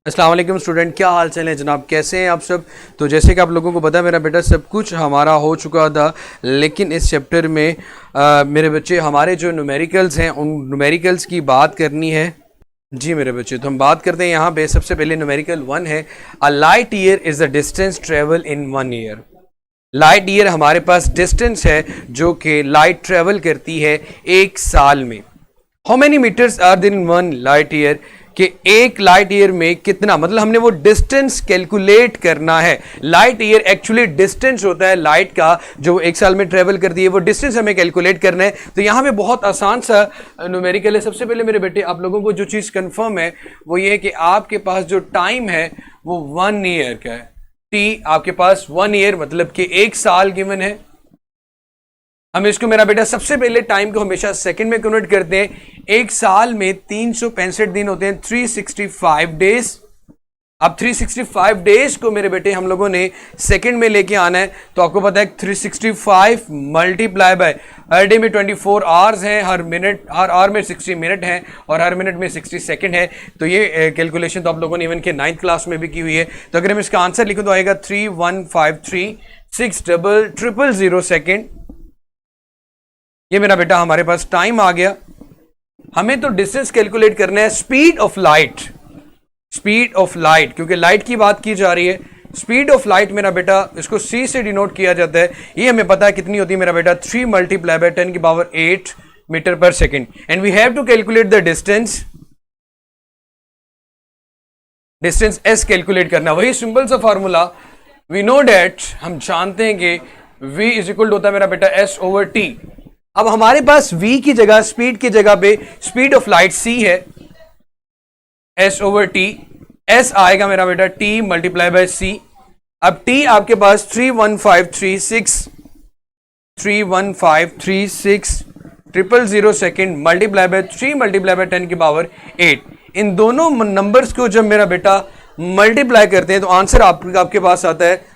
अस्सलाम वालेकुम स्टूडेंट, क्या हाल चाल है जनाब, कैसे हैं आप सब। तो जैसे कि आप लोगों को पता है मेरा बेटा सब कुछ हमारा हो चुका था, लेकिन इस चैप्टर में मेरे बच्चे हमारे जो न्यूमेरिकल्स हैं उन न्यूमेरिकल्स की बात करनी है। जी मेरे बच्चे, तो हम बात करते हैं यहाँ पे। सबसे पहले न्यूमेरिकल 1 है, a light year is the distance travel in 1 year. Light year हमारे पास डिस्टेंस है जो कि लाइट ट्रेवल करती है एक साल में। How many meters are there in 1 light year, कि एक लाइट ईयर में कितना, मतलब हमने वो डिस्टेंस कैलकुलेट करना है। लाइट ईयर एक्चुअली डिस्टेंस होता है लाइट का जो एक साल में ट्रेवल करती है, वो डिस्टेंस हमें कैलकुलेट करना है। तो यहां पे बहुत आसान सा न्यूमेरिकल है। सबसे पहले मेरे बेटे आप लोगों को जो चीज कंफर्म है वो ये है कि आपके पास जो टाइम है वो 1 ईयर का है। टी आपके पास 1 ईयर मतलब कि एक साल गिवन है। हम इसको मेरा बेटा सबसे पहले टाइम को हमेशा सेकंड में कन्वर्ट करते हैं। एक साल में 365 दिन होते हैं, 365 डेज। अब 365 डेज को मेरे बेटे हम लोगों ने सेकंड में लेके आना है। तो आपको पता है 365 मल्टीप्लाई बाय, हर डे में 24 आवर्स हैं, हर आवर में 60 मिनट हैं और हर मिनट में 60 सेकंड है। तो ये कैलकुलेशन तो आप लोगों ने इवन के 9th क्लास में भी की हुई है। तो अगर हम इसका आंसर लिखूं तो आएगा 31536000 सेकेंड। ये मेरा बेटा हमारे पास टाइम आ गया। हमें तो डिस्टेंस कैलकुलेट करना है, speed of light. Speed of light, क्योंकि लाइट की बात की जा रही है। स्पीड ऑफ लाइट मेरा बेटा इसको c से डिनोट किया जाता है। ये हमें पता है कितनी होती है मेरा बेटा, 3 मल्टीप्लाई बाय 10 की power 8 meter per second. And we have to calculate the distance. Distance s calculate करना, वही सिंपल सा फॉर्मूला। वी नो डेट, हम जानते हैं कि v इज इक्वल होता है मेरा बेटा s ओवर t। अब हमारे पास v की जगह, स्पीड की जगह पे स्पीड ऑफ लाइट c है, s ओवर t। s आएगा मेरा बेटा t मल्टीप्लाई बाय c। अब t आपके पास 31536 second multiply by 3 multiply by 10 की पावर 8। इन दोनों नंबर्स को जब मेरा बेटा मल्टीप्लाई करते हैं तो आंसर आपके पास आता है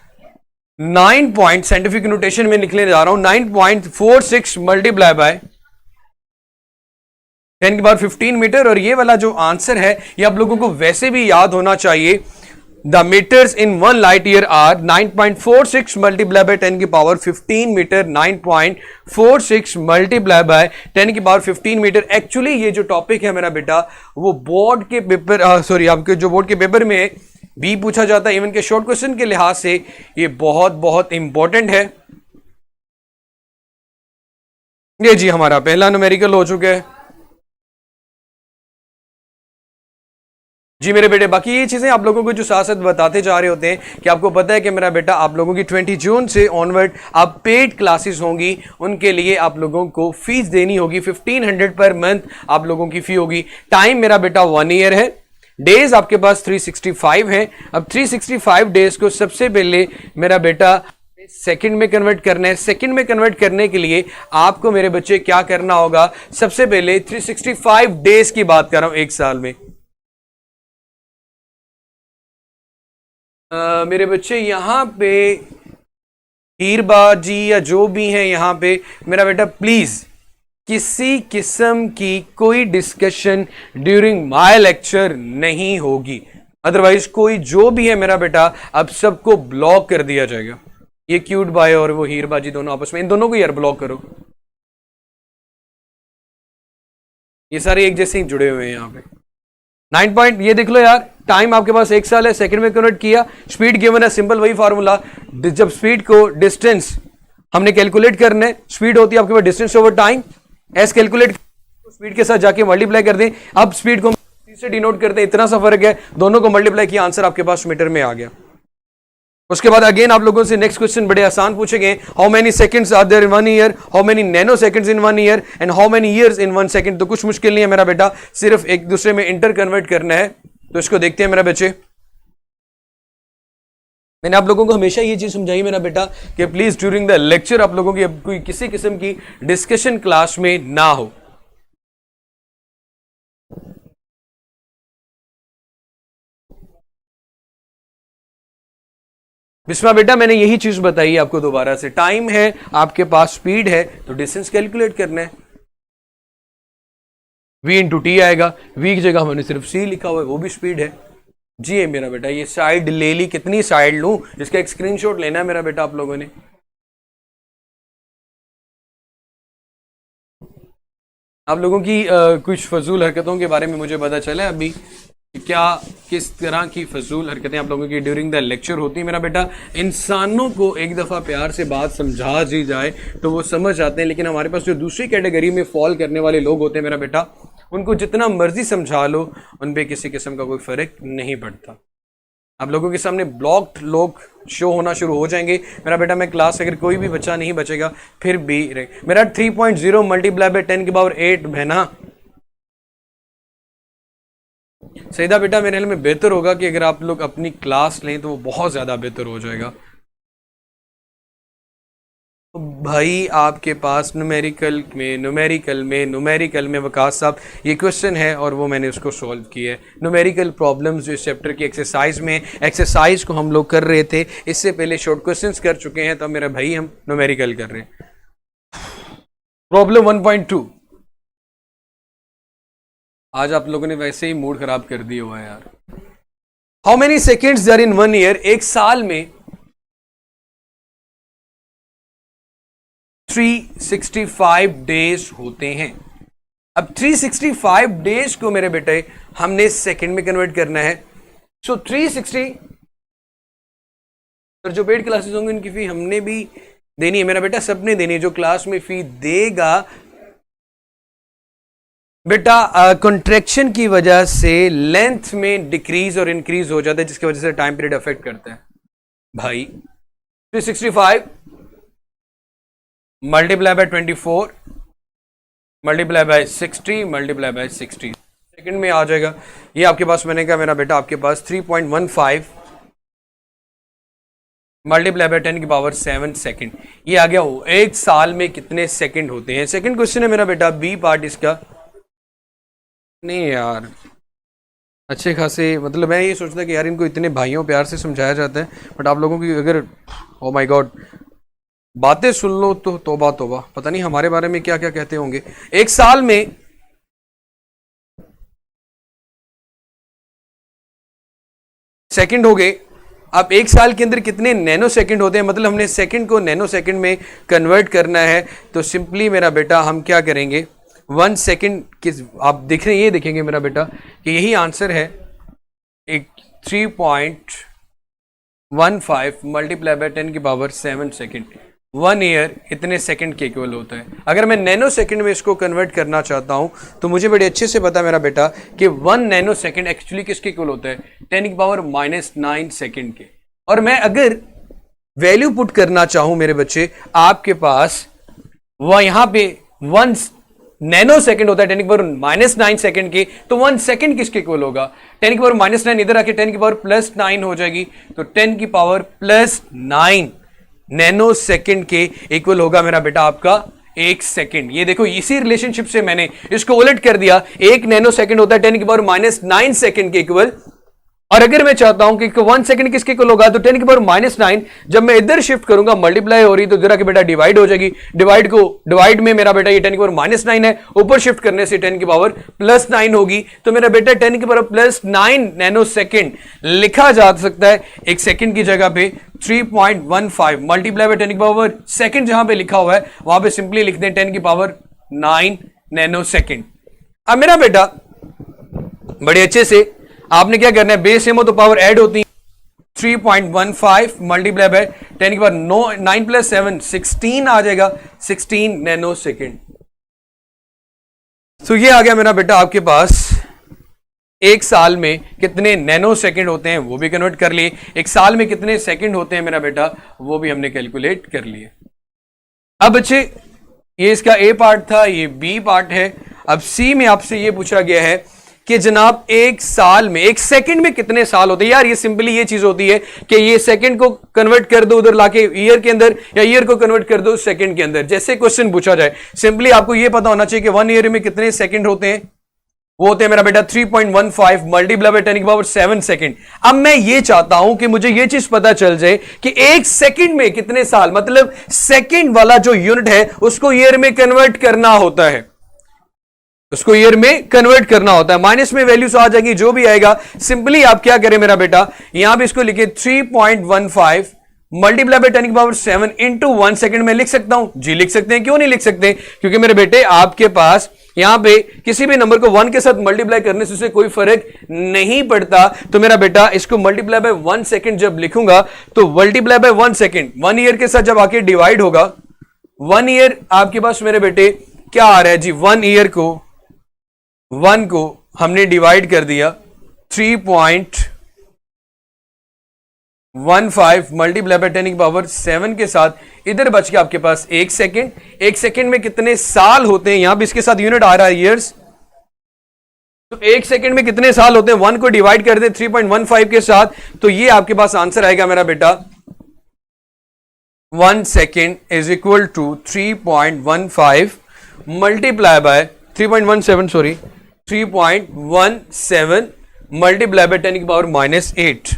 9 पॉइंट, साइंटिफिक नोटेशन में लिखने जा रहा हूं, 9.46 मल्टीप्लाई बाय 10 की पावर 15 मीटर। और ये वाला जो आंसर है ये आप लोगों को वैसे भी याद होना चाहिए। The meters in 1 light year are 9.46 multiply by 10 की पावर 15 मीटर। 9.46 मल्टीप्लाई बाय 10 की पावर 15 मीटर। एक्चुअली ये जो टॉपिक है मेरा बेटा वो बोर्ड के पेपर, आपके जो बोर्ड के पेपर में भी पूछा जाता है, इवन के शॉर्ट क्वेश्चन के लिहाज से ये बहुत बहुत इंपॉर्टेंट है। ये जी हमारा पहला न्यूमेरिकल हो चुका है। जी मेरे बेटे, बाकी ये चीजें आप लोगों को जो साथ साथ बताते जा रहे होते हैं कि आपको पता है कि मेरा बेटा आप लोगों की 20 जून से ऑनवर्ड आप पेड क्लासेस होंगी, उनके लिए आप लोगों को फीस देनी होगी। 1500 पर मंथ आप लोगों की फी होगी। टाइम मेरा बेटा 1 ईयर है। डेज आपके पास 365 है। अब 365 डेज को सबसे पहले मेरा बेटा सेकंड में कन्वर्ट करना है। सेकंड में कन्वर्ट करने के लिए आपको मेरे बच्चे क्या करना होगा, सबसे पहले 365 डेज की बात कर रहा हूं एक साल में। मेरे बच्चे यहां पे हीरबाजी या जो भी हैं यहां पे, मेरा बेटा प्लीज किसी किस्म की कोई डिस्कशन ड्यूरिंग माय लेक्चर नहीं होगी। अदरवाइज कोई जो भी है मेरा बेटा अब सबको ब्लॉक कर दिया जाएगा। ये क्यूट बॉय और वो हीरबाजी दोनों आपस में, इन दोनों को यार ब्लॉक करो। ये सारे एक जैसे ही जुड़े हुए हैं यहाँ पे। 9 पॉइंट, ये देख लो यार, टाइम आपके पास एक साल है, सेकंड में कन्वर्ट किया। स्पीड गिवन है, सिंपल वही फॉर्मूला। जब स्पीड को डिस्टेंस हमने कैलकुलेट करना है, स्पीड होती है आपके पास डिस्टेंस ओवर टाइम। एस कैलकुलेट स्पीड के साथ जाके मल्टीप्लाई कर दें। अब स्पीड को से डिनोट करते हैं, इतना सा फर्क है, दोनों को मल्टीप्लाई किया, आंसर आपके पास मीटर में आ गया। उसके बाद अगेन आप लोगों से नेक्स्ट क्वेश्चन बड़े आसान पूछे गए। How many seconds are there in 1 year, how many nano seconds in 1 year and how many years in 1 second. तो कुछ मुश्किल नहीं है मेरा बेटा, सिर्फ एक दूसरे में इंटर कन्वर्ट करना है। तो इसको देखते हैं मेरा बच्चे। मैंने आप लोगों को हमेशा ये चीज समझाई मेरा बेटा कि प्लीज ड्यूरिंग द लेक्चर आप लोगों की कोई किसी किस्म की डिस्कशन क्लास में ना हो। बिस्मा बेटा मैंने यही चीज बताई आपको दोबारा से। टाइम है आपके पास, स्पीड है, तो डिस्टेंस कैलकुलेट करना है। v इंटू टी आएगा। v की जगह हमने सिर्फ c लिखा हुआ है, वो भी स्पीड है। जी है मेरा बेटा, ये साइड ले ली, कितनी साइड लूं, इसका एक स्क्रीनशॉट लेना है मेरा बेटा आप लोगों ने। आप लोगों की कुछ फजूल हरकतों के बारे में मुझे पता चला है अभी, क्या किस तरह की फजूल हरकतें आप लोगों की ड्यूरिंग द लेक्चर होती है मेरा बेटा। इंसानों को एक दफ़ा प्यार से बात समझा दी जाए तो वो समझ आते हैं, लेकिन हमारे पास जो दूसरी कैटेगरी में फॉल करने वाले लोग होते हैं मेरा बेटा, उनको जितना मर्जी समझा लो उन पर किसी किस्म का कोई फ़र्क नहीं पड़ता। आप लोगों के सामने ब्लॉक्ड लोग शो होना शुरू हो जाएंगे मेरा बेटा। मैं क्लास अगर कोई भी बच्चा नहीं बचेगा फिर भी मेरा 3.0 मल्टीप्लाई बाय 10 की पावर 8 बहना सईदा बेटा, मेरे ख्याल में बेहतर होगा कि अगर आप लोग अपनी क्लास लें तो वो बहुत ज़्यादा बेहतर हो जाएगा। भाई आपके पास न्यूमेरिकल में वकास साहब ये क्वेश्चन है और वो मैंने उसको सॉल्व किया है। न्यूमेरिकल प्रॉब्लम्स जो इस चैप्टर की एक्सरसाइज में, एक्सरसाइज को हम लोग कर रहे थे, इससे पहले शॉर्ट क्वेश्चंस कर चुके हैं, तो अब मेरा भाई हम न्यूमेरिकल कर रहे हैं। प्रॉब्लम 1.2। आज आप लोगों ने वैसे ही मूड खराब कर दिया हुआ है यार। How many seconds are in 1 year? एक साल में 365 डेज होते हैं। अब 365 डेज को मेरे बेटे हमने सेकंड में कन्वर्ट करना है। सो 360 और जो पेड क्लासेस होंगे उनकी फी हमने भी देनी है मेरा बेटा, सबने देनी है। जो क्लास में फी देगा बेटा, कॉन्ट्रैक्शन की वजह से लेंथ में डिक्रीज और इंक्रीज हो जाता है, जिसकी वजह से टाइम पीरियड अफेक्ट करता है। भाई 365 multiply by 24 multiply by 60 multiply by 60 second में आ जाएगा। ये आपके पास मैंने कहा मेरा बेटा आपके पास 3.15 मल्टीप्लाई बाय 10 की पावर 7 सेकंड। ये आ गया हो एक साल में कितने सेकंड होते हैं। सेकंड क्वेश्चन है मेरा बेटा, बी पार्ट इसका नहीं यार अच्छे खासे, मतलब मैं ये सोचता कि यार इनको इतने भाइयों प्यार से समझाया जाता है, बट आप लोगों की अगर ओ माय गॉड बातें सुन लो तो तौबा तौबा, पता नहीं हमारे बारे में क्या क्या कहते होंगे। एक साल में सेकंड हो गए। अब एक साल के अंदर कितने नैनो सेकंड होते हैं, मतलब हमने सेकंड को नैनो सेकंड में कन्वर्ट करना है। तो सिंपली मेरा बेटा हम क्या करेंगे, 1 सेकंड किस आप देख रहे हैं, ये देखेंगे मेरा बेटा कि यही आंसर है। एक 3.15 मल्टीप्लाई बाय 10 की पावर 7 सेकंड। 1 ईयर इतने सेकंड के इक्वल होता है। अगर मैं नैनो सेकंड में इसको कन्वर्ट करना चाहता हूं तो मुझे बड़े अच्छे से पता मेरा बेटा कि 1 नैनो सेकंड एक्चुअली किसके इक्वल होता है, 10 की पावर -9 सेकंड के। और मैं अगर वैल्यू पुट करना चाहूं मेरे बच्चे, आपके पास वह यहां पे 1 नैनो सेकंड होता है 10 की पावर -9 सेकंड के, तो 1 सेकंड किसके इक्वल होगा, 10 की पावर -9 इधर आके 10 की पावर +9 हो जाएगी, तो 10 की पावर +9 नैनो सेकंड के इक्वल होगा मेरा बेटा आपका 1 सेकंड। ये देखो इसी रिलेशनशिप से मैंने इसको उलट कर दिया। 1 नैनो सेकंड होता है 10 की पावर -9 सेकंड के इक्वल, और अगर मैं चाहता हूं कि 1 सेकंड किसके इक्वल होगा, तो 10 की पावर -9 जब मैं इधर शिफ्ट करूंगा मल्टीप्लाई हो रही तो जरा के बेटा डिवाइड हो जाएगी। डिवाइड में मेरा बेटा ये 10 की पावर -9 है, ऊपर शिफ्ट करने से 10 की पावर +9 होगी, तो मेरा बेटा 10 की पावर +9 नैनो सेकंड लिखा जा सकता है। एक सेकंड की जगह पे 3.15 मल्टीप्लाई बाय 10 की पावर सेकंड जहां पे लिखा हुआ है वहां पे सिंपली लिख दें 10 की पावर 9 नैनो सेकंड। अब मेरा बेटा बड़े अच्छे से आपने क्या करना है, बेस सेम हो तो पावर ऐड होती है। 3.15 मल्टीप्लाई बाय 10 की पावर 9 + 7 16 आ जाएगा, 16 नैनो सेकंड। तो ये आ गया मेरा बेटा आपके पास एक साल में कितने नैनो सेकंड होते हैं वो भी कन्वर्ट कर लिए, एक साल में कितने सेकंड होते हैं मेरा बेटा वो भी हमने कैलकुलेट कर लिए। अब बच्चे ये इसका ए पार्ट था, ये बी पार्ट है। अब सी में आपसे ये पूछा गया है कि जनाब एक साल में, एक सेकंड में कितने साल होते हैं। यार ये सिंपली ये चीज होती है कि ये सेकंड को कन्वर्ट कर दो उधर लाके ईयर के अंदर, या ईयर को कन्वर्ट कर दो सेकंड के अंदर। जैसे क्वेश्चन पूछा जाए सिंपली आपको ये पता होना चाहिए कि 1 ईयर में कितने सेकंड होते हैं, वो होते हैं मेरा बेटा 3.15 मल्टीप्लाई बाय 10 की पावर 7 सेकंड। अब मैं ये चाहता हूं कि मुझे ये चीज पता चल जाए कि एक सेकंड में कितने साल, मतलब सेकंड वाला जो यूनिट है उसको ईयर में कन्वर्ट करना होता है। उसको ईयर में कन्वर्ट करना होता है। माइनस में वैल्यूज आ जाएंगी, जो भी आएगा सिंपली आप क्या करें मेरा बेटा, यहां पे इसको लिखे 3.15 मल्टीप्लाई बाय 10 की पावर 7 इंटू 1 सेकेंड में लिख सकता हूं। जी लिख सकते हैं, क्यों नहीं लिख सकते, क्योंकि मेरे बेटे आपके पास यहां पे किसी भी नंबर को 1 के साथ मल्टीप्लाई करने से उसे कोई फर्क नहीं पड़ता। तो मेरा बेटा इसको मल्टीप्लाई बाय 1 सेकेंड जब लिखूंगा तो मल्टीप्लाई बाय 1 सेकेंड 1 ईयर के साथ जब आके डिवाइड होगा, 1 ईयर आपके पास मेरे बेटे क्या आ रहा है जी, 1 ईयर को 1 को हमने डिवाइड कर दिया 3.15 मल्टीप्लाई बाय 10 की पावर 7 के साथ, इधर बच के आपके पास 1 सेकेंड। 1 सेकेंड में कितने साल होते हैं, यहां भी इसके साथ यूनिट आ रहा है ईयर्स, तो 1 सेकेंड में कितने साल होते हैं, 1 को डिवाइड कर दे 3.15 के साथ, तो ये आपके पास आंसर आएगा मेरा बेटा 1 second is equal to 3.15 multiply by 3.17 sorry 3.17 multiply by 10 की पावर -8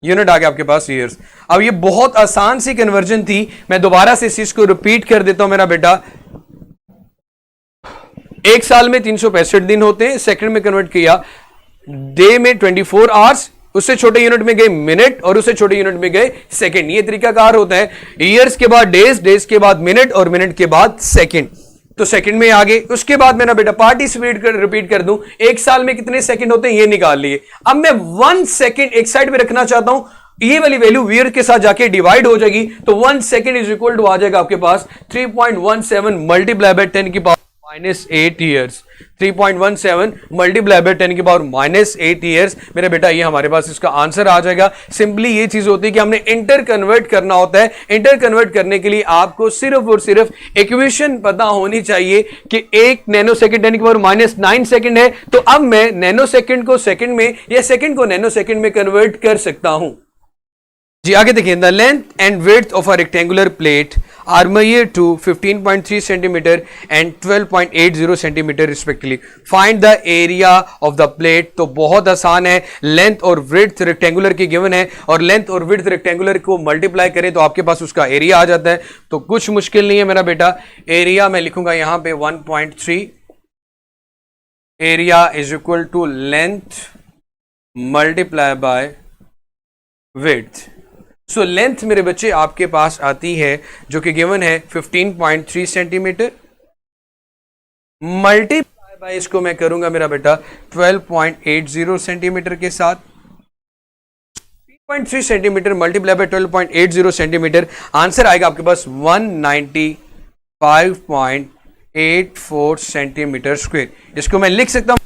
यूनिट आ गया आपके पास ईयर्स। अब ये बहुत आसान सी कन्वर्जन थी, मैं दोबारा से इस चीज को रिपीट कर देता हूं मेरा बेटा। एक साल में 365 दिन होते हैं, सेकंड में कन्वर्ट किया, डे में 24 आवर्स, उससे छोटे यूनिट में गए मिनट और उससे छोटे यूनिट में गए सेकंड। ये तरीकाकार होता है, ईयर्स के बाद डेज, डेज के बाद मिनट और मिनट के बाद सेकंड। तो सेकंड में आगे, उसके बाद मेरा बेटा पार्टिसिपेट कर रिपीट कर दूं, एक साल में कितने सेकंड होते हैं ये निकाल लिए। अब मैं 1 सेकंड एक साइड पे रखना चाहता हूं, ये वाली वैल्यू ईयर के साथ जाके डिवाइड हो जाएगी, तो 1 सेकंड इज इक्वल टू आ जाएगा आपके पास 3.17 मल्टीप्लाई बाय 10 की पावर -8 ईयर्स। 3.17 मल्टीप्लाई बाय 10 की पावर -8 ईयर्स मेरा बेटा, ये हमारे पास इसका आंसर आ जाएगा। सिंपली ये चीज होती है कि हमने इंटर कन्वर्ट करना होता है। इंटर कन्वर्ट करने के लिए आपको सिर्फ और सिर्फ इक्वेशन पता होनी चाहिए कि 1 नैनो सेकंड 10 की पावर -9 सेकंड है, तो अब मैं नैनो सेकंड को सेकंड में या सेकंड को नैनो सेकंड में कन्वर्ट कर सकता हूं जी। आगे देखिए, the length and width of a rectangular plate are measured to 15.3 centimeter and 12.80 centimeter respectively. Find the area of the plate. तो बहुत आसान है, लेंथ और विड्थ रेक्टेंगुलर की गिवन है और लेंथ और विड्थ रेक्टेंगुलर को मल्टीप्लाई करें तो आपके पास उसका एरिया आ जाता है। तो कुछ मुश्किल नहीं है मेरा बेटा, एरिया मैं लिखूंगा यहां पे 1.3, area is equal to length multiply by width. So length मेरे बच्चे आपके पास आती है जो कि गिवन है 15.3 सेंटीमीटर, मल्टीप्लाई बाय इसको मैं करूंगा मेरा बेटा 12.80 सेंटीमीटर के साथ। 3.3 centimetre multiply by 12.80 centimetre, answer आएगा आपके पास 195.84 सेंटीमीटर स्क्वायर। इसको मैं लिख सकता हूं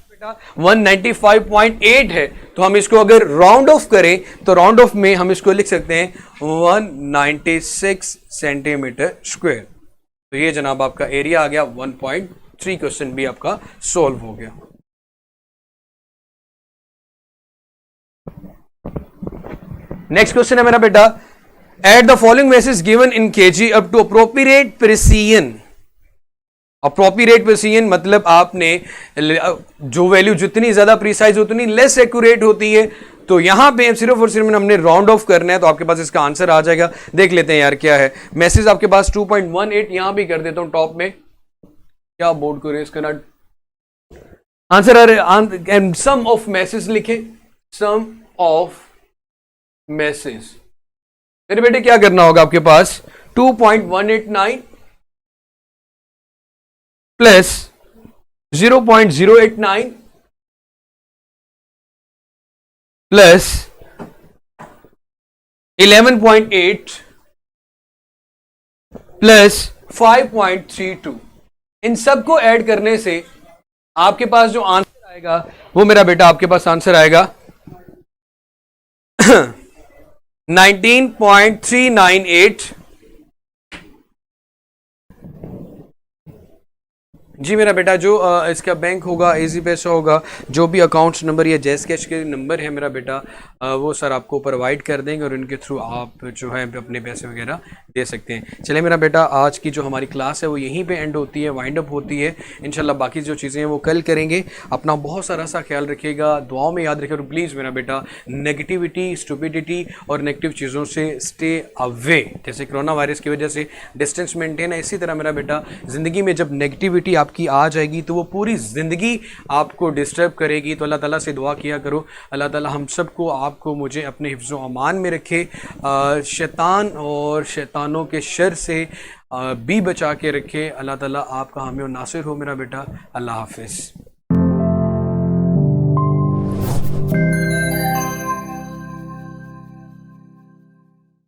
195.8 है, तो हम इसको अगर राउंड ऑफ करें तो राउंड ऑफ में हम इसको लिख सकते हैं 196 सेंटीमीटर स्क्वायर। तो ये जनाब आपका एरिया आ गया 1.3। क्वेश्चन भी आपका सॉल्व हो गया। नेक्स्ट क्वेश्चन है मेरा बेटा, at the following message given in kg up to appropriate precision. Appropriate precision मतलब आपने जो वैल्यू जितनी ज्यादा प्रिसाइज उतनी लेस एक्यूरेट होती है। तो यहां पे सिर्फ और सिर्फ हमने राउंड ऑफ करना है, तो आपके पास इसका आंसर आ जाएगा। देख लेते हैं यार क्या है मैसेज आपके पास 2.18, यहां भी कर देता हूं टॉप में, क्या बोर्ड को रेस करना, answer and some of message लिखे, सम ऑफ मैसेज। मेरे बेटे क्या करना होगा आपके पास 2.189 प्लस 0.089 प्लस 11.8 प्लस 5.32, इन सबको ऐड करने से आपके पास जो आंसर आएगा वो मेरा बेटा आपके पास आंसर आएगा 19.398। जी मेरा बेटा, जो इसका बैंक होगा, इजी पैसा होगा, जो भी अकाउंट्स नंबर या जैस कैश के नंबर है मेरा बेटा, वो सर आपको प्रोवाइड कर देंगे और इनके थ्रू आप जो है अपने पैसे वगैरह दे सकते हैं। चलिए मेरा बेटा, आज की जो हमारी क्लास है वो यहीं पे एंड होती है, वाइंड अप होती है। इंशाल्लाह बाकी जो चीज़ें हैं वो कल करेंगे। अपना बहुत सारा सा ख्याल रखिएगा, दुआओं में याद रखिएगा। प्लीज़ मेरा बेटा, नेगेटिविटी, स्टूपिडिटी और नेगेटिव चीज़ों से स्टे अवे। जैसे कोरोना वायरस की वजह से डिस्टेंस मेंटेन है, इसी तरह मेरा बेटा ज़िंदगी में जब नेगेटिविटी आपकी आ जाएगी तो वो पूरी ज़िंदगी आपको डिस्टर्ब करेगी। तो अल्लाह ताला से दुआ किया करो, अल्लाह ताला हम सबको, आपको, मुझे अपने हिफ्ज़ व अमान में रखे, शैतान और शैतानों के शर से भी बचा के रखे। अल्लाह ताला आपका हामी और नासिर हो मेरा बेटा। अल्लाह हाफ़िज़।